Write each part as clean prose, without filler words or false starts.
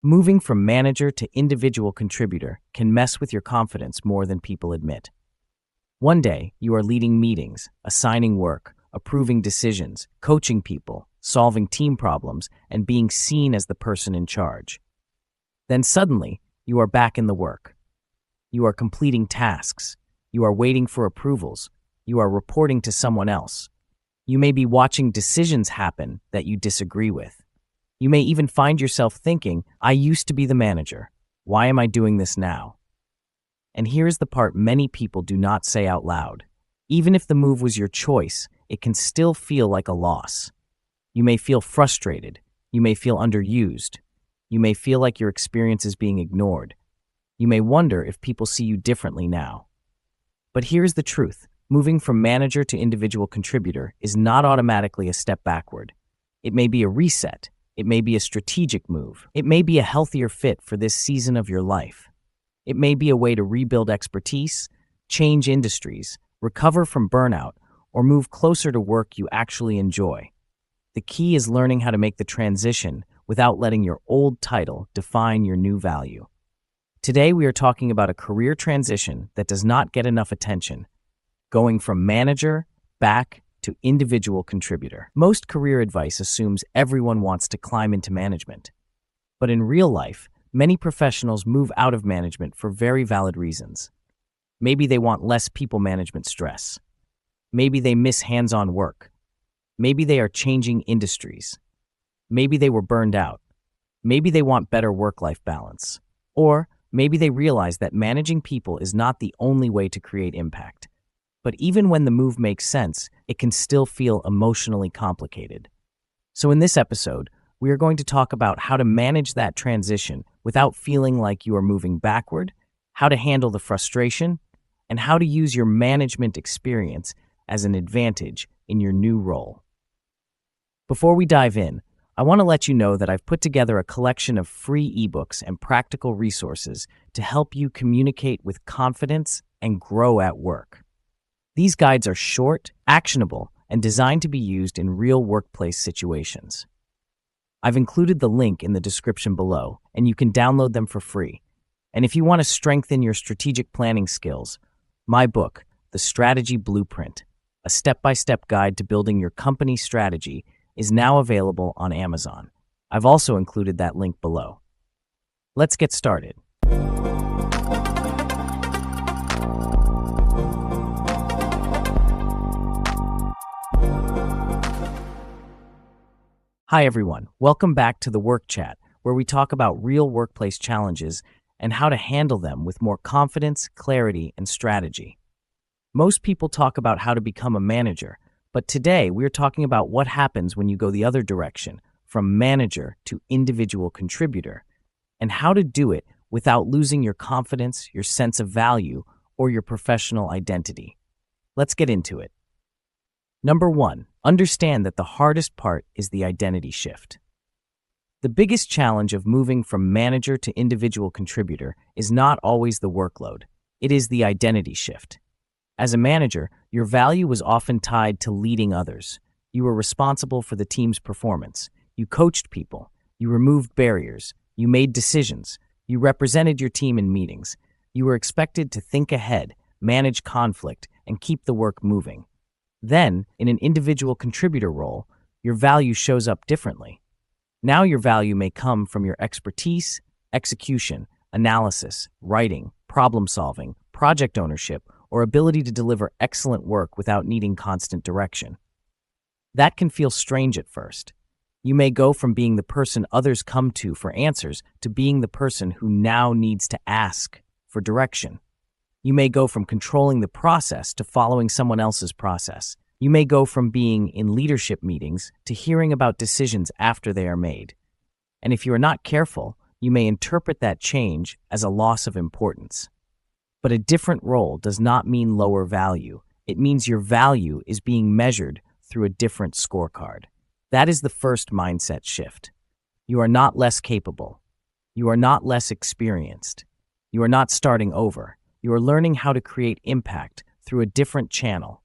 Moving from manager to individual contributor can mess with your confidence more than people admit. One day, you are leading meetings, assigning work, approving decisions, coaching people, solving team problems, and being seen as the person in charge. Then suddenly, you are back in the work. You are completing tasks. You are waiting for approvals. You are reporting to someone else. You may be watching decisions happen that you disagree with. You may even find yourself thinking, I used to be the manager. Why am I doing this now? And here's the part many people do not say out loud. Even if the move was your choice, it can still feel like a loss. You may feel frustrated. You may feel underused. You may feel like your experience is being ignored. You may wonder if people see you differently now. But here's the truth. Moving from manager to individual contributor is not automatically a step backward. It may be a reset. It may be a strategic move. It may be a healthier fit for this season of your life. It may be a way to rebuild expertise, change industries, recover from burnout, or move closer to work you actually enjoy. The key is learning how to make the transition without letting your old title define your new value. Today, we are talking about a career transition that does not get enough attention, going from manager back to individual contributor. Most career advice assumes everyone wants to climb into management. But in real life, many professionals move out of management for very valid reasons. Maybe they want less people management stress. Maybe they miss hands-on work. Maybe they are changing industries. Maybe they were burned out. Maybe they want better work-life balance. Or maybe they realize that managing people is not the only way to create impact. But even when the move makes sense, it can still feel emotionally complicated. So in this episode, we are going to talk about how to manage that transition without feeling like you are moving backward, how to handle the frustration, and how to use your management experience as an advantage in your new role. Before we dive in, I want to let you know that I've put together a collection of free ebooks and practical resources to help you communicate with confidence and grow at work. These guides are short, actionable, and designed to be used in real workplace situations. I've included the link in the description below, and you can download them for free. And if you want to strengthen your strategic planning skills, my book, The Strategy Blueprint, a step-by-step guide to building your company strategy, is now available on Amazon. I've also included that link below. Let's get started. Hi everyone, welcome back to the Work Chat, where we talk about real workplace challenges and how to handle them with more confidence, clarity, and strategy. Most people talk about how to become a manager, but today we're talking about what happens when you go the other direction, from manager to individual contributor, and how to do it without losing your confidence, your sense of value, or your professional identity. Let's get into it. Number 1, understand that the hardest part is the identity shift. The biggest challenge of moving from manager to individual contributor is not always the workload. It is the identity shift. As a manager, your value was often tied to leading others. You were responsible for the team's performance. You coached people. You removed barriers. You made decisions. You represented your team in meetings. You were expected to think ahead, manage conflict, and keep the work moving. Then, in an individual contributor role, your value shows up differently. Now your value may come from your expertise, execution, analysis, writing, problem-solving, project ownership, or ability to deliver excellent work without needing constant direction. That can feel strange at first. You may go from being the person others come to for answers to being the person who now needs to ask for direction. You may go from controlling the process to following someone else's process. You may go from being in leadership meetings to hearing about decisions after they are made. And if you are not careful, you may interpret that change as a loss of importance. But a different role does not mean lower value. It means your value is being measured through a different scorecard. That is the first mindset shift. You are not less capable. You are not less experienced. You are not starting over. You are learning how to create impact through a different channel.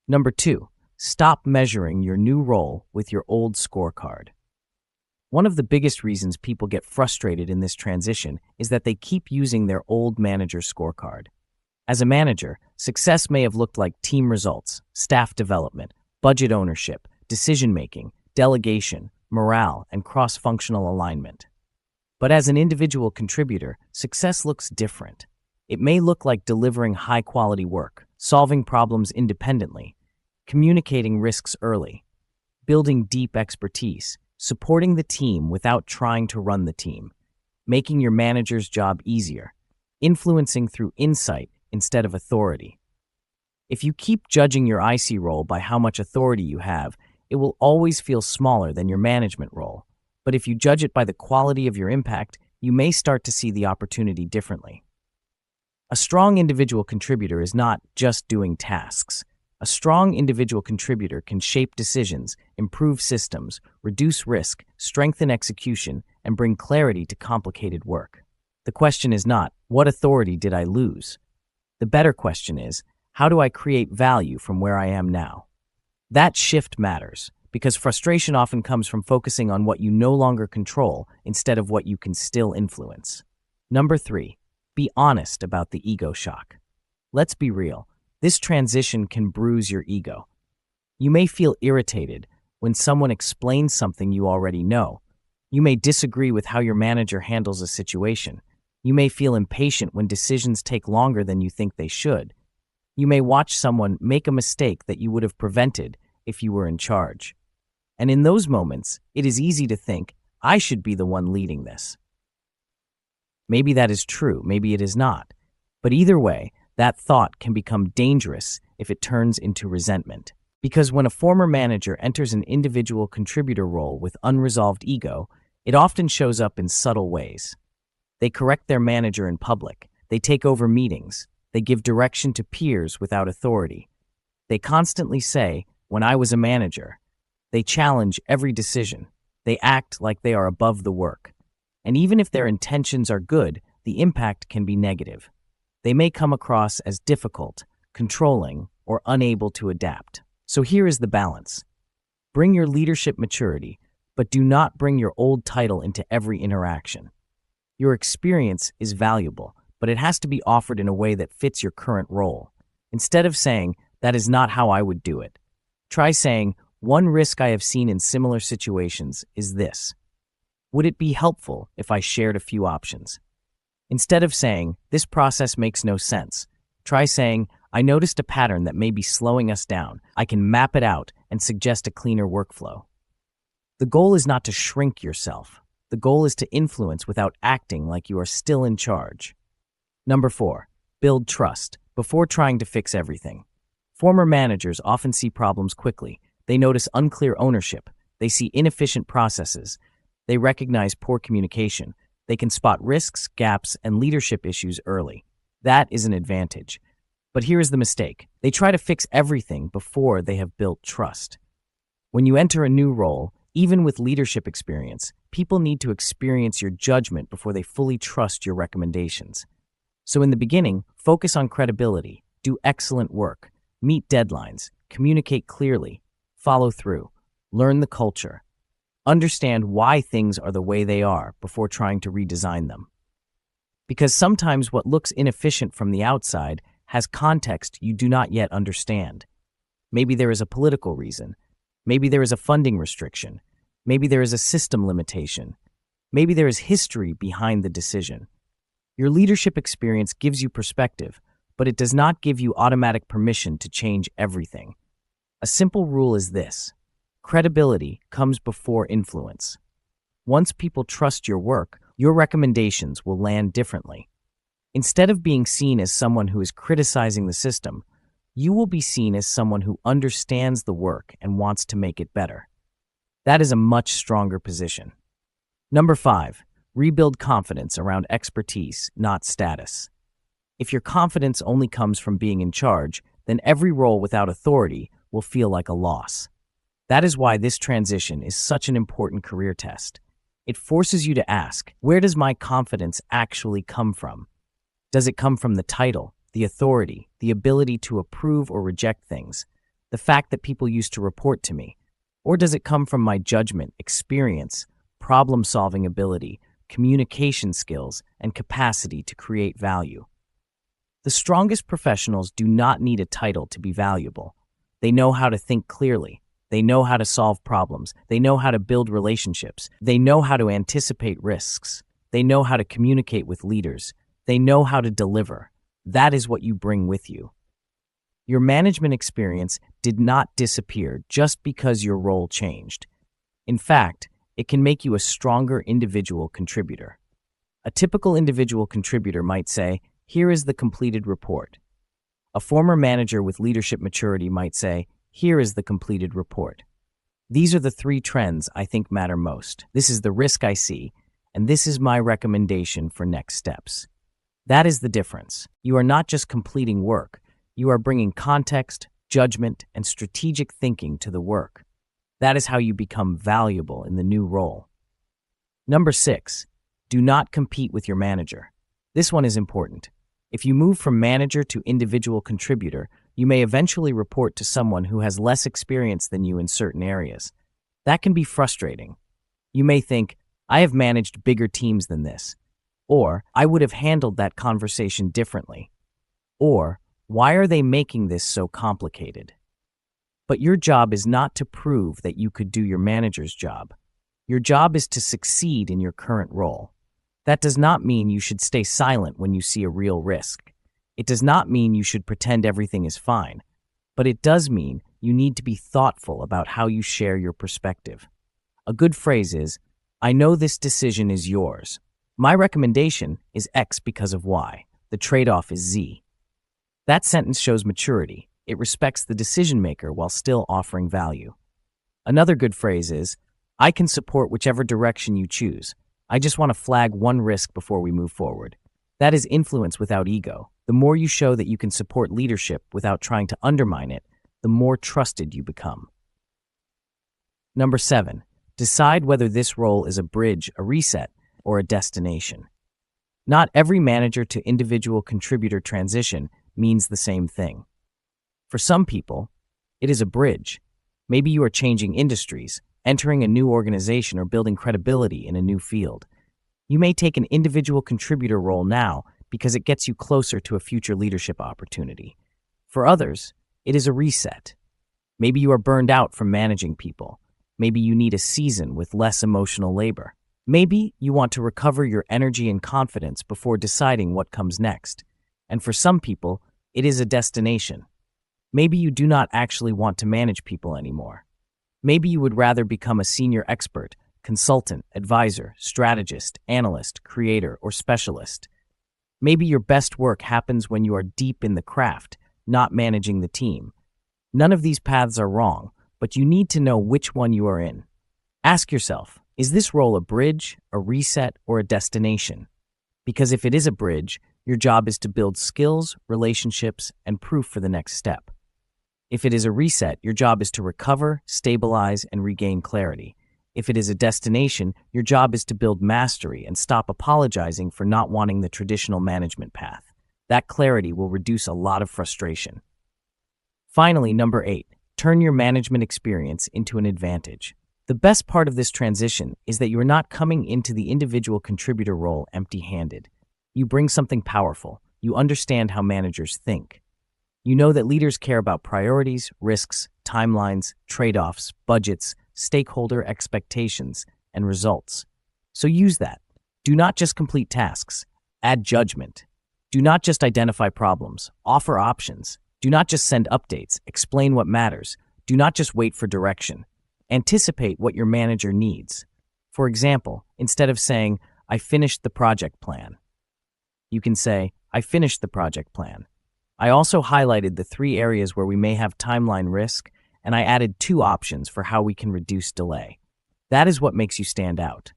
Number 2, stop measuring your new role with your old scorecard. One of the biggest reasons people get frustrated in this transition is that they keep using their old manager scorecard. As a manager, success may have looked like team results, staff development, budget ownership, decision-making, delegation, morale, and cross-functional alignment. But as an individual contributor, success looks different. It may look like delivering high-quality work, solving problems independently, communicating risks early, building deep expertise, supporting the team without trying to run the team, making your manager's job easier, influencing through insight instead of authority. If you keep judging your IC role by how much authority you have, it will always feel smaller than your management role. But if you judge it by the quality of your impact, you may start to see the opportunity differently. A strong individual contributor is not just doing tasks. A strong individual contributor can shape decisions, improve systems, reduce risk, strengthen execution, and bring clarity to complicated work. The question is not, what authority did I lose? The better question is, how do I create value from where I am now? That shift matters, because frustration often comes from focusing on what you no longer control instead of what you can still influence. Number 3, be honest about the ego shock. Let's be real. This transition can bruise your ego. You may feel irritated when someone explains something you already know. You may disagree with how your manager handles a situation. You may feel impatient when decisions take longer than you think they should. You may watch someone make a mistake that you would have prevented if you were in charge. And in those moments, it is easy to think, I should be the one leading this. Maybe that is true, maybe it is not. But either way, that thought can become dangerous if it turns into resentment. Because when a former manager enters an individual contributor role with unresolved ego, it often shows up in subtle ways. They correct their manager in public. They take over meetings. They give direction to peers without authority. They constantly say, when I was a manager. They challenge every decision. They act like they are above the work. And even if their intentions are good, the impact can be negative. They may come across as difficult, controlling, or unable to adapt. So here is the balance. Bring your leadership maturity, but do not bring your old title into every interaction. Your experience is valuable, but it has to be offered in a way that fits your current role. Instead of saying, that is not how I would do it, try saying, one risk I have seen in similar situations is this. Would it be helpful if I shared a few options? Instead of saying, this process makes no sense, try saying, I noticed a pattern that may be slowing us down. I can map it out and suggest a cleaner workflow. The goal is not to shrink yourself. The goal is to influence without acting like you are still in charge. Number 4, build trust before trying to fix everything. Former managers often see problems quickly. They notice unclear ownership. They see inefficient processes. They recognize poor communication. They can spot risks, gaps, and leadership issues early. That is an advantage. But here is the mistake. They try to fix everything before they have built trust. When you enter a new role, even with leadership experience, people need to experience your judgment before they fully trust your recommendations. So in the beginning, focus on credibility, do excellent work, meet deadlines, communicate clearly, follow through, learn the culture. Understand why things are the way they are before trying to redesign them. Because sometimes what looks inefficient from the outside has context you do not yet understand. Maybe there is a political reason. Maybe there is a funding restriction. Maybe there is a system limitation. Maybe there is history behind the decision. Your leadership experience gives you perspective, but it does not give you automatic permission to change everything. A simple rule is this. Credibility comes before influence. Once people trust your work, your recommendations will land differently. Instead of being seen as someone who is criticizing the system, you will be seen as someone who understands the work and wants to make it better. That is a much stronger position. Number 5, rebuild confidence around expertise, not status. If your confidence only comes from being in charge, then every role without authority will feel like a loss. That is why this transition is such an important career test. It forces you to ask, where does my confidence actually come from? Does it come from the title, the authority, the ability to approve or reject things, the fact that people used to report to me? Or does it come from my judgment, experience, problem-solving ability, communication skills, and capacity to create value. The strongest professionals do not need a title to be valuable. They know how to think clearly. They know how to solve problems. They know how to build relationships. They know how to anticipate risks. They know how to communicate with leaders. They know how to deliver. That is what you bring with you. Your management experience did not disappear just because your role changed. In fact, it can make you a stronger individual contributor. A typical individual contributor might say, "Here is the completed report." A former manager with leadership maturity might say, "Here is the completed report." These are the three trends I think matter most. This is the risk I see, and this is my recommendation for next steps. That is the difference. You are not just completing work. You are bringing context, judgment, and strategic thinking to the work. That is how you become valuable in the new role. Number 6, do not compete with your manager. This one is important. If you move from manager to individual contributor, you may eventually report to someone who has less experience than you in certain areas. That can be frustrating. You may think, "I have managed bigger teams than this," or "I would have handled that conversation differently," or "Why are they making this so complicated?" But your job is not to prove that you could do your manager's job. Your job is to succeed in your current role. That does not mean you should stay silent when you see a real risk. It does not mean you should pretend everything is fine. But it does mean you need to be thoughtful about how you share your perspective. A good phrase is, "I know this decision is yours. My recommendation is X because of Y. The trade-off is Z." That sentence shows maturity. It respects the decision maker while still offering value. Another good phrase is, "I can support whichever direction you choose. I just want to flag one risk before we move forward." That is influence without ego. The more you show that you can support leadership without trying to undermine it, the more trusted you become. Number 7, decide whether this role is a bridge, a reset, or a destination. Not every manager to individual contributor transition means the same thing. For some people, it is a bridge. Maybe you are changing industries, entering a new organization, or building credibility in a new field. You may take an individual contributor role now because it gets you closer to a future leadership opportunity. For others, it is a reset. Maybe you are burned out from managing people. Maybe you need a season with less emotional labor. Maybe you want to recover your energy and confidence before deciding what comes next. And for some people, it is a destination. Maybe you do not actually want to manage people anymore. Maybe you would rather become a senior expert, consultant, advisor, strategist, analyst, creator, or specialist. Maybe your best work happens when you are deep in the craft, not managing the team. None of these paths are wrong, but you need to know which one you are in. Ask yourself, is this role a bridge, a reset, or a destination? Because if it is a bridge, your job is to build skills, relationships, and proof for the next step. If it is a reset, your job is to recover, stabilize, and regain clarity. If it is a destination, your job is to build mastery and stop apologizing for not wanting the traditional management path. That clarity will reduce a lot of frustration. Finally, number 8, turn your management experience into an advantage. The best part of this transition is that you are not coming into the individual contributor role empty-handed. You bring something powerful. You understand how managers think. You know that leaders care about priorities, risks, timelines, trade-offs, budgets, stakeholder expectations, and results. So use that. Do not just complete tasks. Add judgment. Do not just identify problems. Offer options. Do not just send updates. Explain what matters. Do not just wait for direction. Anticipate what your manager needs. For example, instead of saying, "I finished the project plan," you can say, "I finished the project plan. I also highlighted the 3 areas where we may have timeline risk, and I added 2 options for how we can reduce delay." That is what makes you stand out.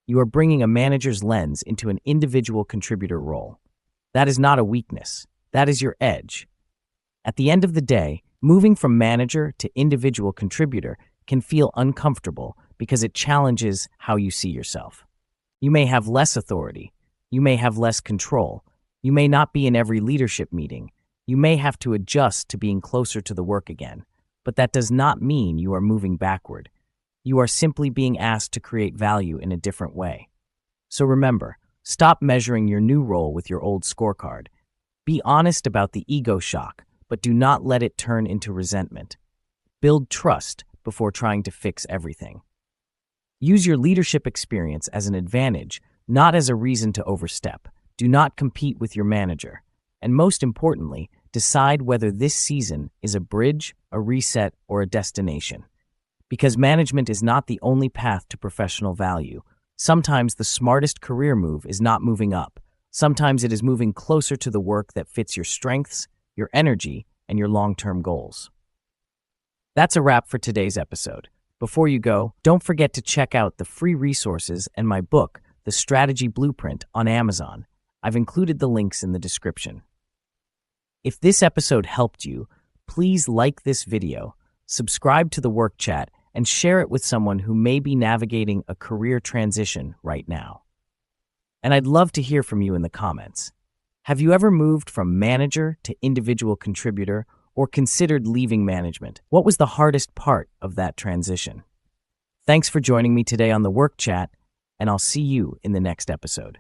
You are bringing a manager's lens into an individual contributor role. That is not a weakness. That is your edge. At the end of the day, moving from manager to individual contributor can feel uncomfortable because it challenges how you see yourself. You may have less authority. You may have less control. You may not be in every leadership meeting. You may have to adjust to being closer to the work again. But that does not mean you are moving backward. You are simply being asked to create value in a different way. So remember, stop measuring your new role with your old scorecard. Be honest about the ego shock, but do not let it turn into resentment. Build trust before trying to fix everything. Use your leadership experience as an advantage, not as a reason to overstep. Do not compete with your manager. And most importantly, decide whether this season is a bridge, a reset, or a destination. Because management is not the only path to professional value. Sometimes the smartest career move is not moving up. Sometimes it is moving closer to the work that fits your strengths, your energy, and your long-term goals. That's a wrap for today's episode. Before you go, don't forget to check out the free resources and my book, The Strategy Blueprint, on Amazon. I've included the links in the description. If this episode helped you, please like this video, subscribe to the Work Chat, and share it with someone who may be navigating a career transition right now. And I'd love to hear from you in the comments. Have you ever moved from manager to individual contributor or considered leaving management? What was the hardest part of that transition? Thanks for joining me today on the Work Chat, and I'll see you in the next episode.